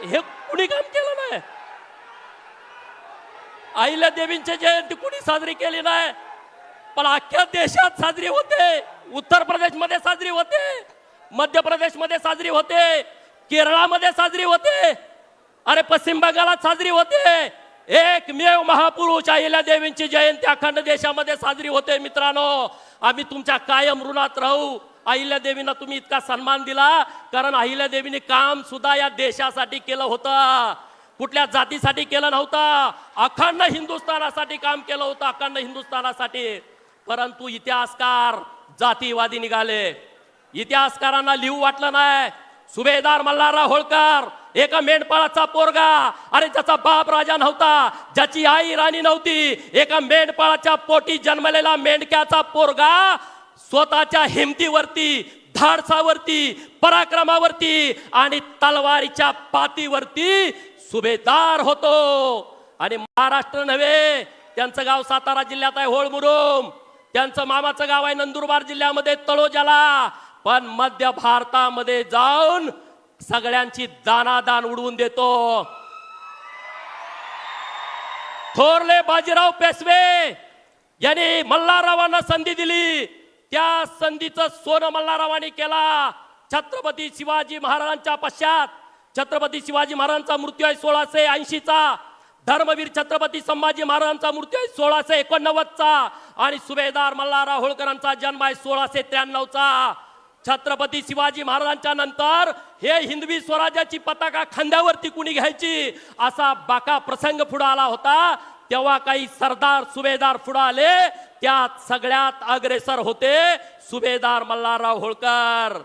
हे कुणी काम केलं नाही. अहिल्या देवींची जयंती कुणी साजरी केली नाही, पण अख्ख्या देशात साजरी होते. उत्तर प्रदेश मध्ये साजरी होते, मध्य प्रदेश मध्ये साजरी होते, केरळामध्ये साजरी होते, अरे पश्चिम बंगालात साजरी होते. एकमेव महापुरुष अहिल्या देवींची जयंती अखंड देशामध्ये साजरी होते. मित्रांनो, आम्ही तुमच्या कायम ऋणात राहू. अहिल्या देवींना तुम्ही इतका सन्मान दिला, कारण अहिल्या देवीने काम सुद्धा या देशासाठी केलं होतं. कुठल्या जातीसाठी केलं नव्हतं, अखंड हिंदुस्थानासाठी काम केलं होतं, अखंड हिंदुस्थानासाठी. परंतु इतिहासकार जातीवादी निघाले. इतिहासकारांना लिहू वाटलं नाही. सुभेदार मल्हारराव होळकर एका मेंढपाळाचा पोरगा, अरे ज्याचा बाप राजा नव्हता, ज्याची आई राणी नव्हती, एका मेंढपाळाच्या पोटी जन्मलेला मेंढक्याचा पोरगा स्वतःच्या हिमतीवरती, धाडसावरती, पराक्रमावरती आणि तलवारीच्या पातीवरती सुभेदार होतो. आणि महाराष्ट्र नव्हे, त्यांचं गाव सातारा जिल्ह्यात आहे होळमुरुम, त्यांचं मामाचं गाव आहे नंदुरबार जिल्ह्यामध्ये तळोजाला. पण मध्य भारतामध्ये जाऊन सगळ्यांची दानादान उडवून देतो. थोरले बाजीराव पेशवे यांनी मल्हाररावांना संधी दिली, त्या संधीचं सोनं मल्हाररावांनी केला. छत्रपती शिवाजी महाराजांच्या पश्चात छत्रपती शिवाजी महाराजांचा मृत्यू आहे 1680 चा, धर्मवीर छत्रपती संभाजी महाराजांचा मृत्यू आहे 1689 चा, आणि सुभेदार मल्हारराव होळकरांचा जन्म आहे 1693 चा. छत्रपती शिवाजी महाराजांच्या नंतर हे हिंदवी स्वराज्याची पताका खांद्यावरती कुणी घ्यायची असा बाका प्रसंग पुढे आला होता. तेव्हा काही सरदार सुभेदार पुढे आले, त्यात सगळ्यात अग्रेसर होते सुभेदार मल्हारराव होळकर.